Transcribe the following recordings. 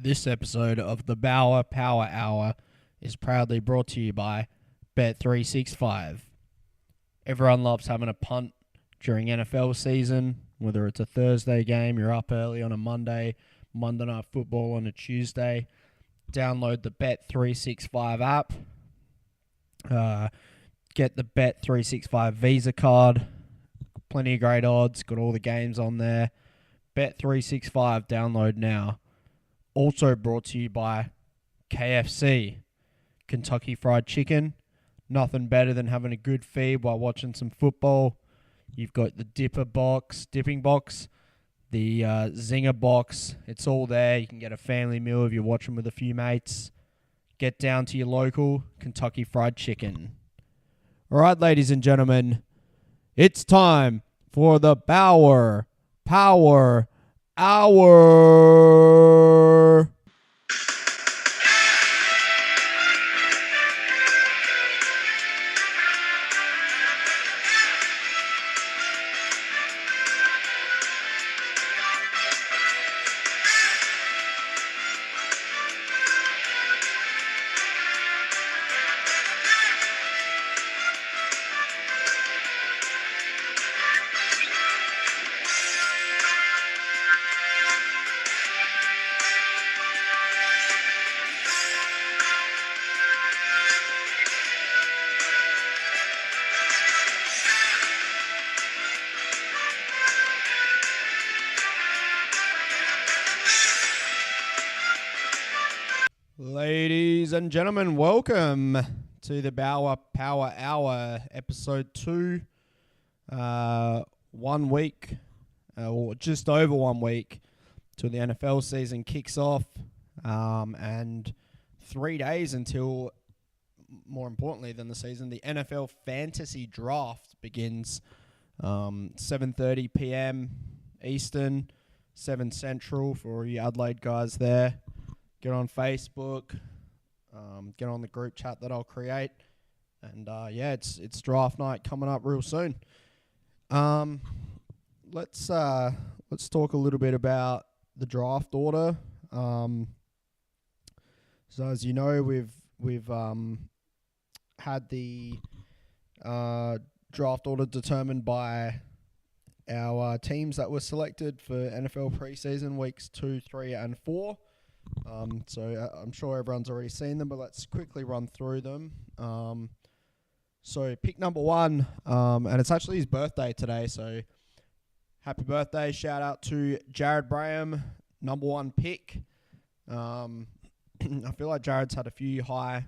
This episode of the Bauer Power Hour is proudly brought to you by Bet365. Everyone loves having a punt during NFL season, whether it's a Thursday game, you're up early on a Monday Night Football on a Tuesday. Download the Bet365 app. Get the Bet365 Visa card. Plenty of great odds. Got all the games on there. Bet365, download now. Also brought to you by KFC, Kentucky Fried Chicken. Nothing better than having a good feed while watching some football. You've got the dipping box, the zinger box. It's all there. You can get a family meal if you're watching with a few mates. Get down to your local Kentucky Fried Chicken. All right, ladies and gentlemen, it's time for the Bauer Power Hour. Ladies and gentlemen, welcome to the Bauer Power Hour, episode 2. 1 week, or just over 1 week, till the NFL season kicks off, and 3 days until, more importantly than the season, the NFL Fantasy Draft begins. 7:30 p.m. Eastern, 7 Central for you Adelaide guys there. Get on Facebook, get on the group chat that I'll create, and it's draft night coming up real soon. Let's talk a little bit about the draft order. So as you know, we've had the draft order determined by our teams that were selected for NFL preseason weeks 2, 3, and 4. So I'm sure everyone's already seen them, but let's quickly run through them. So pick number 1, and it's actually his birthday today, so happy birthday. Shout out to Jared Braham, number 1 pick. I feel like Jared's had a few high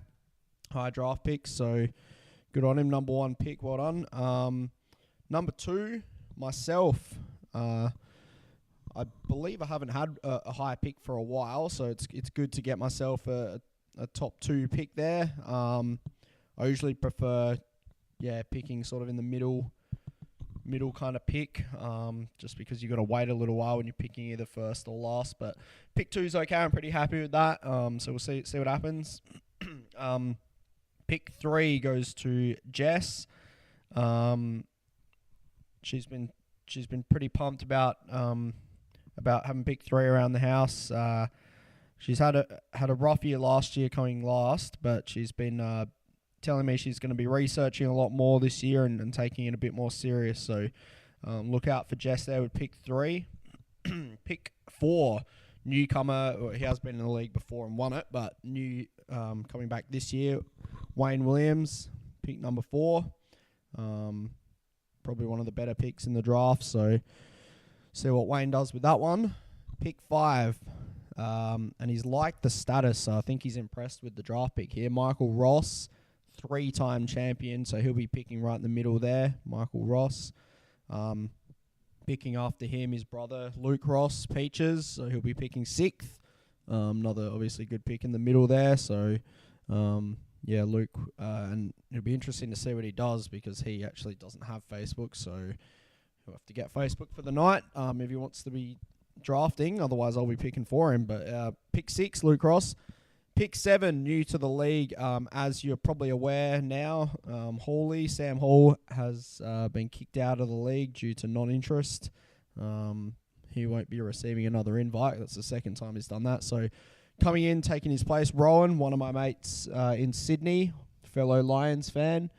draft picks, so good on him, number 1 pick, well done. Number 2, myself. I believe I haven't had a high pick for a while, so it's good to get myself a top 2 pick there. I usually prefer, picking sort of in the middle kind of pick, just because you got to wait a little while when you're picking either first or last. But pick 2 is okay. I'm pretty happy with that. So we'll see what happens. Pick 3 goes to Jess. She's been pretty pumped about having pick 3 around the house. She's had a rough year last year coming last, but she's been telling me she's going to be researching a lot more this year and taking it a bit more serious. So look out for Jess there with pick 3. Pick 4, newcomer. Well, he has been in the league before and won it, but new coming back this year, Wayne Williams, pick number 4. Probably one of the better picks in the draft, so see what Wayne does with that one. Pick 5, and he's liked the status, so I think he's impressed with the draft pick here. Michael Ross, 3-time champion, so he'll be picking right in the middle there. Michael Ross. Picking after him, his brother, Luke Ross, Peaches, so he'll be picking 6th. Another obviously good pick in the middle there, so Luke, and it'll be interesting to see what he does because he actually doesn't have Facebook, so he'll have to get Facebook for the night if he wants to be drafting. Otherwise, I'll be picking for him. But pick 6, Luke Ross. Pick 7, new to the league. As you're probably aware now, Sam Hall has been kicked out of the league due to non-interest. He won't be receiving another invite. That's the second time he's done that. So Coming in, taking his place, Rowan, one of my mates in Sydney, fellow Lions fan.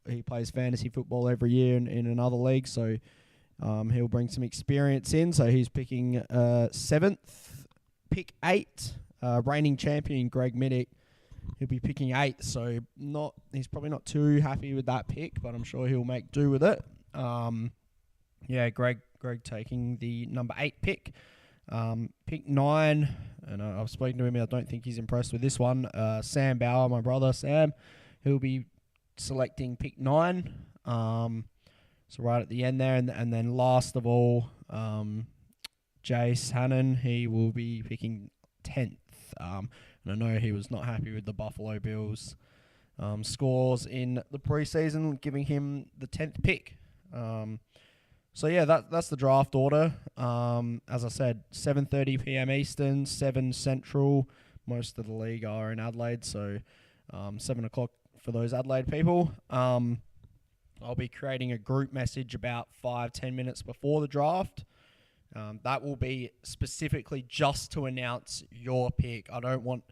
He plays fantasy football every year in another league, so he'll bring some experience in. So he's picking 7th, pick 8, reigning champion Greg Middick. He'll be picking 8, so he's probably not too happy with that pick, but I'm sure he'll make do with it. Greg taking the number 8 pick. Pick 9, and I've spoken to him. I don't think he's impressed with this one. Sam Bauer, my brother Sam, he'll be selecting pick 9. So right at the end there, and then last of all, Jace Hannon, he will be picking 10th. And I know he was not happy with the Buffalo Bills scores in the preseason, giving him the 10th pick. That's the draft order. As I said, 7:30 p.m. Eastern, 7 Central. Most of the league are in Adelaide, so 7 o'clock for those Adelaide people. I'll be creating a group message about 5-10 minutes before the draft. That will be specifically just to announce your pick. I don't want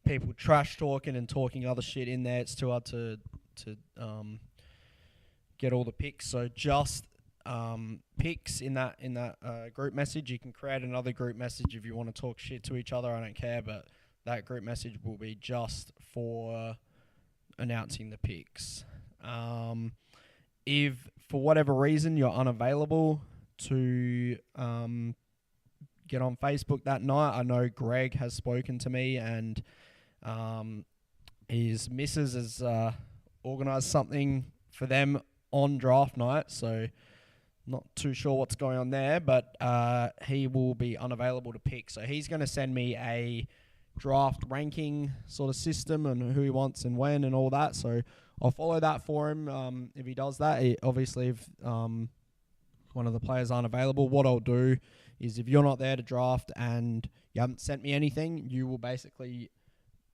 people trash talking and talking other shit in there. It's too hard to get all the picks. So just picks in that group message. You can create another group message if you want to talk shit to each other. I don't care, but that group message will be just for announcing the picks. If for whatever reason you're unavailable to get on Facebook that night, I know Greg has spoken to me, and his missus has organised something for them on draft night, so not too sure what's going on there, but he will be unavailable to pick. So he's going to send me a draft ranking sort of system and who he wants and when and all that. So I'll follow that for him if he does that. Obviously, if one of the players aren't available, what I'll do is if you're not there to draft and you haven't sent me anything, you will basically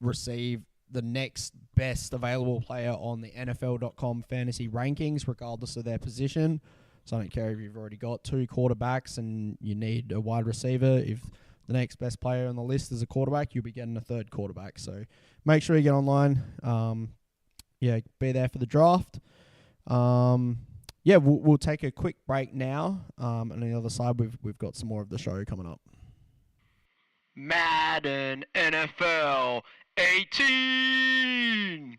receive the next best available player on the NFL.com fantasy rankings, regardless of their position. So I don't care if you've already got 2 quarterbacks and you need a wide receiver. If the next best player on the list is a quarterback, you'll be getting a 3rd quarterback. So make sure you get online. Be there for the draft. We'll take a quick break now. And on the other side, we've got some more of the show coming up. Madden NFL 18.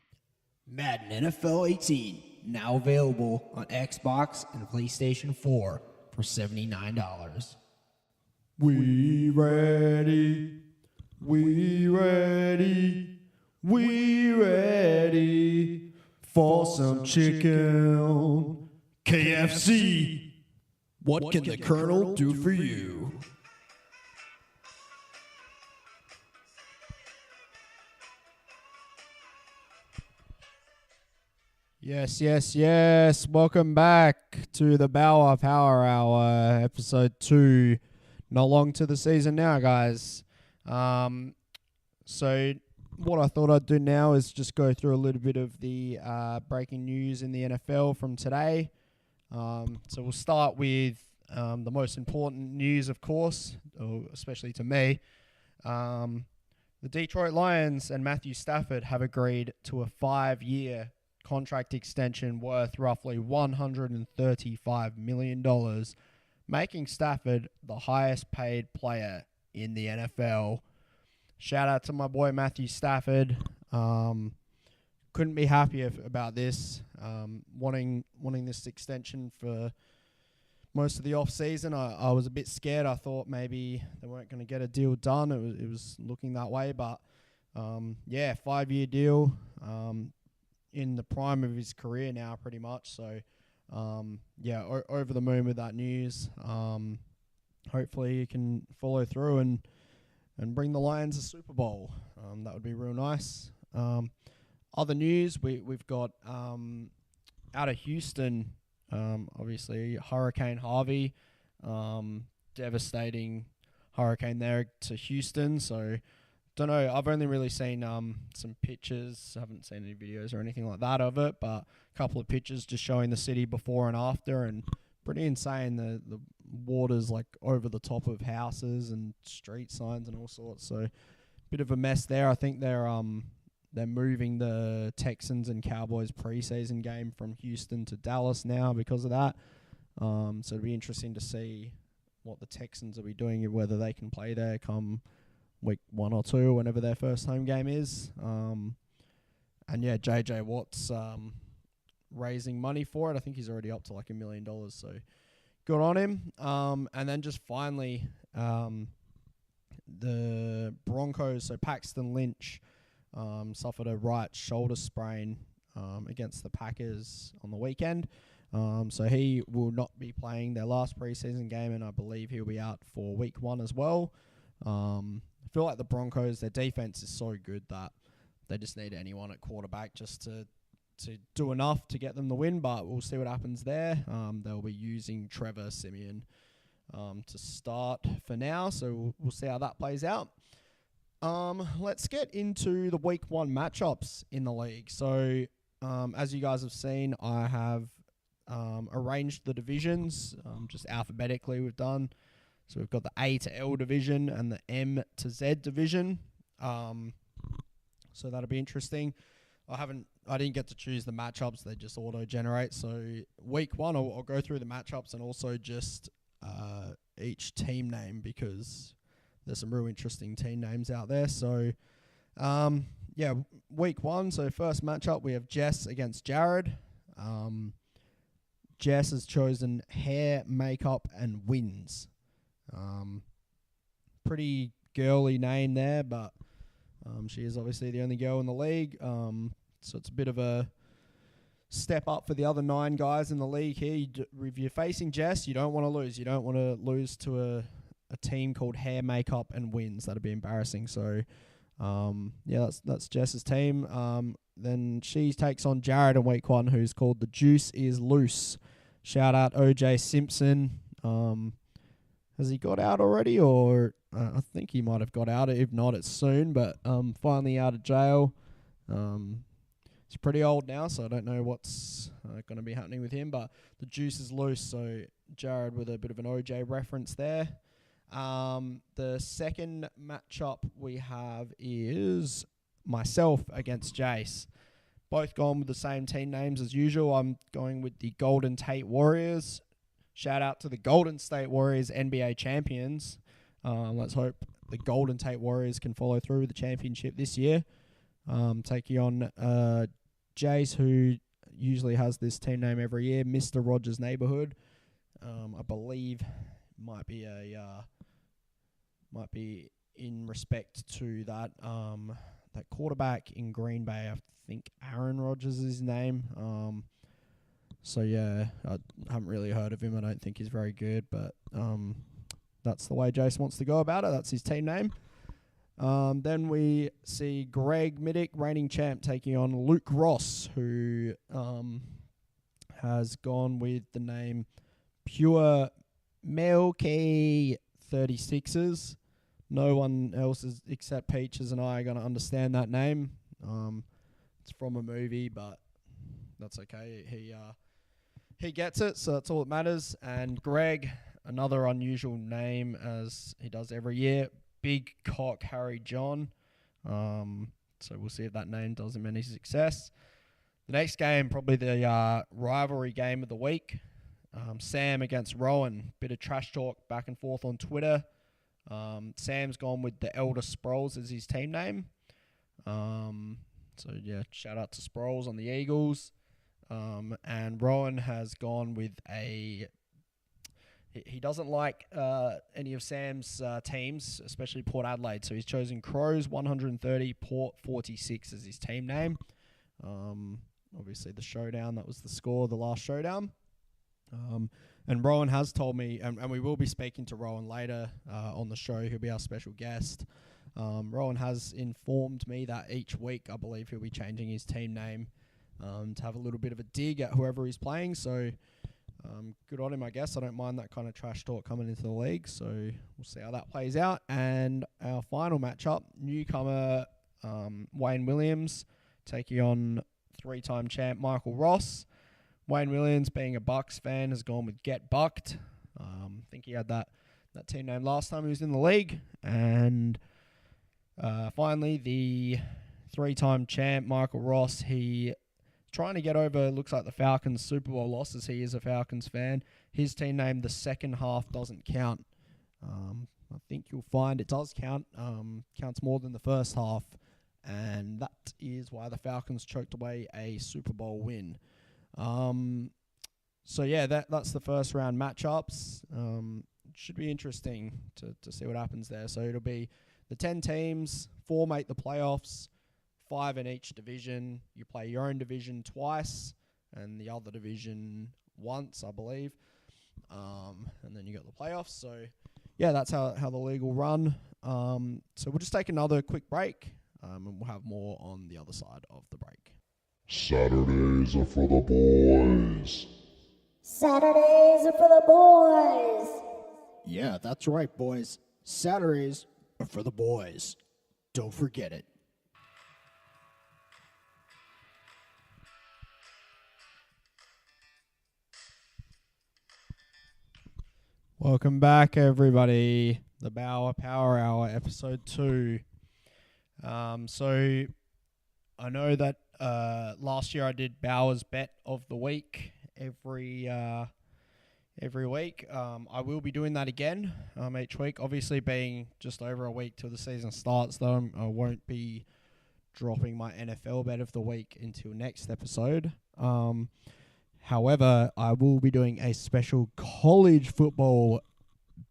Madden NFL 18, now available on Xbox and PlayStation 4 for $79. We ready, we ready, we ready for some chicken. KFC, what can the Colonel do for you? Yes. Welcome back to the Bauer Power Hour, episode 2. Not long to the season now, guys. So what I thought I'd do now is just go through a little bit of the breaking news in the NFL from today. So we'll start with the most important news, of course, especially to me. The Detroit Lions and Matthew Stafford have agreed to a 5-year contract extension worth roughly $135 million, making Stafford the highest paid player in the NFL. Shout out to my boy Matthew Stafford. Couldn't be happier about this. Wanting this extension for most of the off season. I was a bit scared. I thought maybe they weren't going to get a deal done. It was looking that way, but 5-year deal. In the prime of his career now, pretty much. So, over the moon with that news. Hopefully he can follow through and bring the Lions a Super Bowl. That would be real nice. Other news, we've got out of Houston, obviously Hurricane Harvey, devastating hurricane there to Houston. So, don't know. I've only really seen some pictures. I haven't seen any videos or anything like that of it, but a couple of pictures just showing the city before and after, and pretty insane the water's like over the top of houses and street signs and all sorts. So bit of a mess there. I think they're moving the Texans and Cowboys preseason game from Houston to Dallas now because of that. So it'll be interesting to see what the Texans will be doing, whether they can play there come week 1 or 2, whenever their first home game is. And yeah, JJ Watt's raising money for it. I think he's already up to like $1 million. So good on him. And then just finally, the Broncos. So Paxton Lynch suffered a right shoulder sprain against the Packers on the weekend. So he will not be playing their last preseason game, and I believe he'll be out for week 1 as well. I feel like the Broncos, their defense is so good that they just need anyone at quarterback just to do enough to get them the win, but we'll see what happens there. They'll be using Trevor Siemian to start for now, so we'll see how that plays out. Let's get into the week 1 matchups in the league. So as you guys have seen, I have arranged the divisions just alphabetically we've done. So we've got the A to L division and the M to Z division. So that'll be interesting. I didn't get to choose the matchups. They just auto-generate. So week 1, I'll go through the matchups and also just each team name, because there's some real interesting team names out there. So, week 1. So first matchup, we have Jess against Jared. Jess has chosen hair, makeup, and wins. Pretty girly name there, but she is obviously the only girl in the league. So it's a bit of a step up for the other 9 guys in the league here. If you're facing Jess, you don't want to lose. You don't want to lose to a team called Hair, Makeup, and Wins. That'd be embarrassing. So, that's Jess's team. Then she takes on Jared in week 1, who's called The Juice is Loose. Shout out OJ Simpson. Has he got out already? Or I think he might have got out. If not, it's soon. But finally out of jail. He's pretty old now, so I don't know what's going to be happening with him. But the juice is loose, so Jared with a bit of an OJ reference there. The second matchup we have is myself against Jace. Both gone with the same team names as usual. I'm going with the Golden Tate Warriors. Shout out to the Golden State Warriors, NBA champions. Let's hope the Golden Tate Warriors can follow through with the championship this year. Taking on Jace, who usually has this team name every year, Mr. Rogers Neighborhood. I believe might be in respect to that quarterback in Green Bay. I think Aaron Rodgers is his name. So yeah, I haven't really heard of him. I don't think he's very good, but that's the way Jace wants to go about it. That's his team name. Then we see Greg Middick, reigning champ, taking on Luke Ross, who has gone with the name Pure Milky 36ers. No one else except Peaches and I are going to understand that name. It's from a movie, but that's okay. He gets it, so that's all that matters. And Greg, another unusual name as he does every year, Big Cock Harry John. So we'll see if that name does him any success. The next game, probably the rivalry game of the week. Sam against Rowan. Bit of trash talk back and forth on Twitter. Sam's gone with the Elder Sproles as his team name. So yeah, shout out to Sproles on the Eagles. And Rowan has gone with he doesn't like any of Sam's teams, especially Port Adelaide. So he's chosen Crows 130, Port 46 as his team name. Obviously the showdown, that was the score of the last showdown. And Rowan has told me, and we will be speaking to Rowan later on the show. He'll be our special guest. Rowan has informed me that each week, I believe, he'll be changing his team name to have a little bit of a dig at whoever he's playing. So good on him, I guess. I don't mind that kind of trash talk coming into the league. So we'll see how that plays out. And our final matchup, newcomer Wayne Williams taking on 3-time champ Michael Ross. Wayne Williams, being a Bucks fan, has gone with Get Bucked. I think he had that team name last time he was in the league. And finally, the 3-time champ, Michael Ross, he trying to get over, looks like the Falcons' Super Bowl losses. He is a Falcons fan. His team name, the second half doesn't count. I think you'll find it does count. Counts more than the first half. And that is why the Falcons choked away a Super Bowl win. So yeah, that's the first round matchups. Should be interesting to see what happens there. So it'll be the 10 teams, 4 make the playoffs, 5 in each division. You play your own division twice and the other division once, I believe. And then you got the playoffs. So yeah, that's how the league will run. So we'll just take another quick break, and we'll have more on the other side of the break. Saturdays are for the boys. Saturdays are for the boys. Yeah, that's right, boys. Saturdays are for the boys. Don't forget it. Welcome back, everybody. The Bauer Power Hour, episode 2. So I know that last year I did Bauer's Bet of the Week every week. I will be doing that again each week. Obviously, being just over a week till the season starts, though, I won't be dropping my NFL Bet of the Week until next episode. However, I will be doing a special college football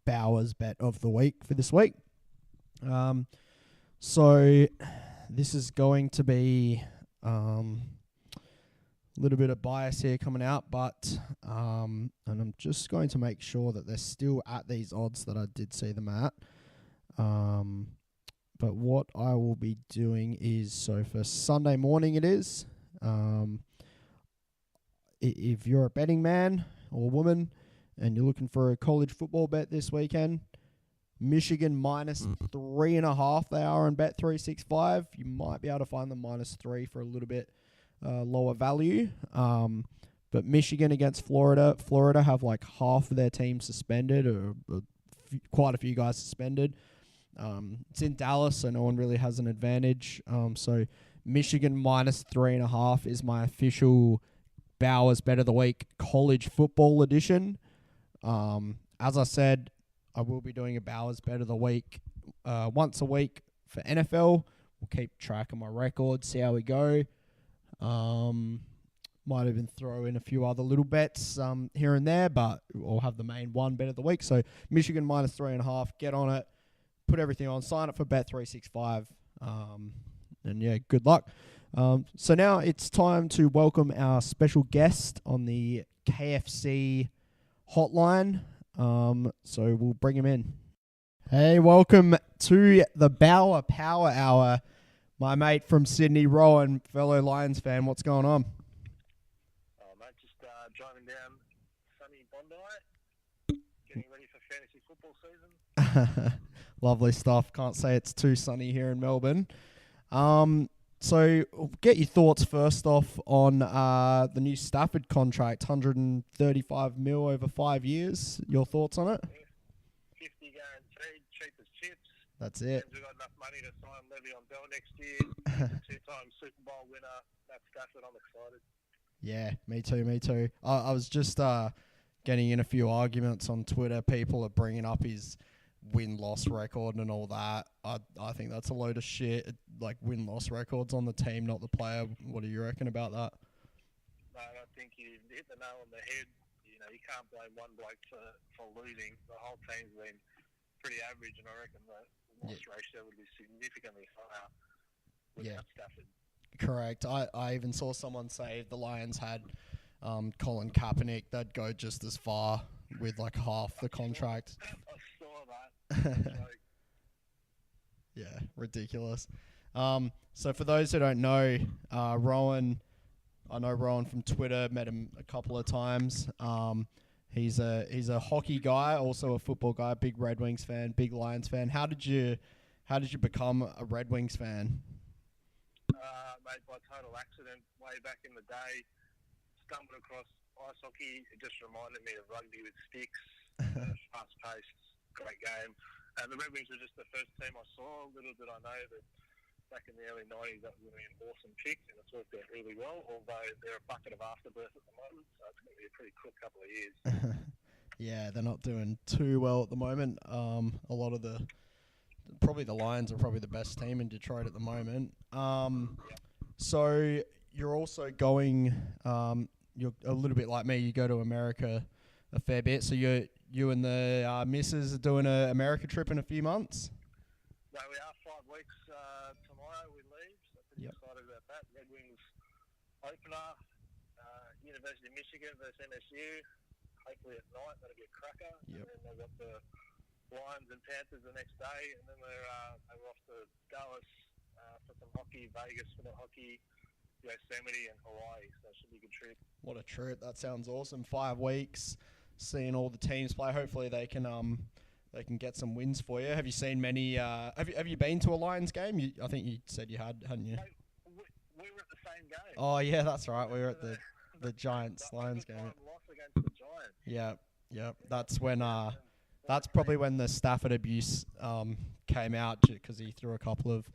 Bauer's Bet of the Week for this week. So this is going to be a little bit of bias here coming out, but and I'm just going to make sure that they're still at these odds that I did see them at. But what I will be doing is, so for Sunday morning it is, if you're a betting man or woman and you're looking for a college football bet this weekend, Michigan minus 3.5 they are on Bet365. You might be able to find them -3 for a little bit lower value. But Michigan against Florida. Florida have like half of their team suspended, or quite a few guys suspended. It's in Dallas, so no one really has an advantage. So Michigan -3.5 is my official Bauer's Bet of the Week college football edition. As I said, I will be doing a Bauer's Bet of the Week once a week for NFL. We'll keep track of my record, see how we go. Might even throw in a few other little bets here and there, but we'll have the main one bet of the week. So Michigan -3.5, get on it, put everything on, sign up for Bet365, and yeah, good luck. So now it's time to welcome our special guest on the KFC hotline. So we'll bring him in. Hey, welcome to the Bauer Power Hour. My mate from Sydney, Rowan, fellow Lions fan. What's going on? Oh, mate, just driving down sunny Bondi, getting ready for fantasy football season. Lovely stuff. Can't say it's too sunny here in Melbourne. So get your thoughts first off on the new Stafford contract, 135 mil over 5 years. Your thoughts on it? 50 guaranteed, cheap as chips. That's it. We've got enough money to sign Le'Veon Bell next year. He's a 2-time Super Bowl winner. That's Stafford. I'm excited. Yeah, me too. I was just getting in a few arguments on Twitter. People are bringing up his win-loss record and all that. I think that's a load of shit. Like, win-loss records on the team, not the player. What do you reckon about that? No, I think you hit the nail on the head. You know, you can't blame one bloke for losing. The whole team's been pretty average, and I reckon the loss ratio would be significantly higher without Stafford. Correct. I even saw someone say if the Lions had Colin Kaepernick, they'd go just as far with like half the contract. I saw that. Yeah, ridiculous. So for those who don't know, Rowan, I know Rowan from Twitter, met him a couple of times. He's a hockey guy, also a football guy, big Red Wings fan, big Lions fan. How did you become a Red Wings fan? Mate, by total accident, way back in the day, stumbled across ice hockey. It just reminded me of rugby with sticks. fast-paced, great game. And the Red Wings were just the first team I saw. Little did I know that back in the early 90s, that was going to be an awesome pick, and it's worked out really well, although they're a bucket of afterbirth at the moment, so it's going to be a pretty quick couple of years. Yeah, they're not doing too well at the moment. A lot of probably the Lions are probably the best team in Detroit at the moment. So you're also going, you're a little bit like me, you go to America a fair bit, so you and the missus are doing an America trip in a few months? No, we are 5 weeks tomorrow we leave, so pretty excited about that. Red Wings opener, University of Michigan versus MSU, hopefully at night, that'll be a cracker. Yep. And then they've got the Lions and Panthers the next day, and then we're off to Dallas for some hockey, Vegas for the hockey, Yosemite and Hawaii, so it should be a good trip. What a trip. That sounds awesome. 5 weeks, seeing all the teams play. Hopefully they can get some wins for you. Have you seen many? Have you been to a Lions game? I think you said you had, hadn't you? We were at the same game. Oh yeah, that's right. We were at the Giants Lions game. Loss against the Giants. Yeah. That's when that's probably when the Stafford abuse came out, because he threw a couple of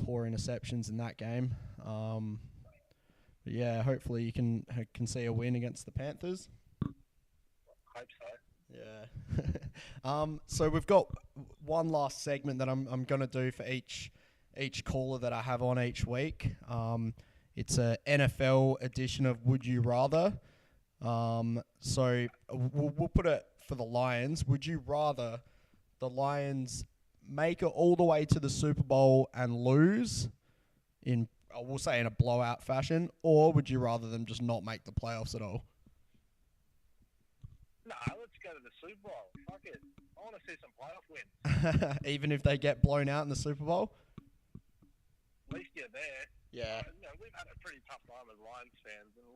poor interceptions in that game. But yeah, hopefully you can see a win against the Panthers. Hope so. Yeah. So we've got one last segment that I'm going to do for each caller that I have on each week. It's a NFL edition of Would You Rather. So we'll put it for the Lions. Would you rather the Lions make it all the way to the Super Bowl and lose we'll say in a blowout fashion, or would you rather them just not make the playoffs at all? No, let's go to the Super Bowl. Fuck it. I want to see some playoff wins. Even if they get blown out in the Super Bowl? At least you're there. Yeah. We've had a pretty tough time as Lions fans, and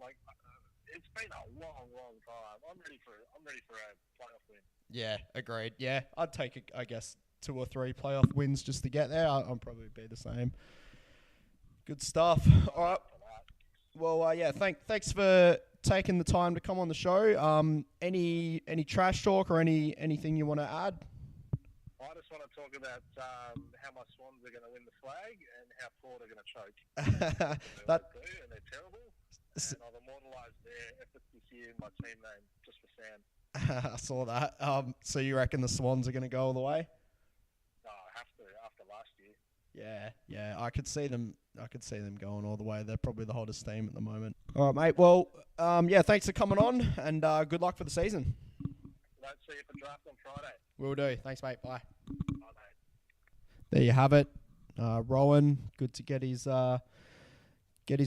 it's been a long, long time. I'm ready for a playoff win. Yeah, agreed. Yeah, I'd take, I guess, 2 or 3 playoff wins just to get there. I'll probably be the same. Good stuff. All right. Well, yeah. Thanks for taking the time to come on the show. Any trash talk or anything you want to add? I just want to talk about how my Swans are going to win the flag and how Port are going to choke. And they're terrible. And I've immortalised their efforts this year in my team name just for Sam. I saw that. So you reckon the Swans are going to go all the way? No, I have to after last year. Yeah. I could see them going all the way. They're probably the hottest team at the moment. All right, mate. Well, yeah. Thanks for coming on, and good luck for the season. Don't see you for draft on Friday. Will do. Thanks, mate. Bye. Bye, mate. There you have it. Rowan, good to get his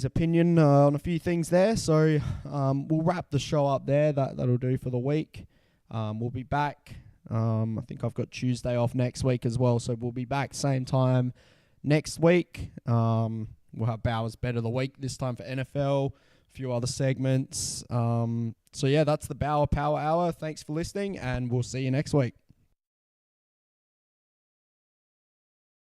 opinion on a few things there. So we'll wrap the show up there. That'll do for the week. We'll be back. I think I've got Tuesday off next week as well. So we'll be back same time next week. We'll have Bauer's Bet of the Week this time for NFL. A few other segments. So yeah, that's the Bauer Power Hour. Thanks for listening, and we'll see you next week.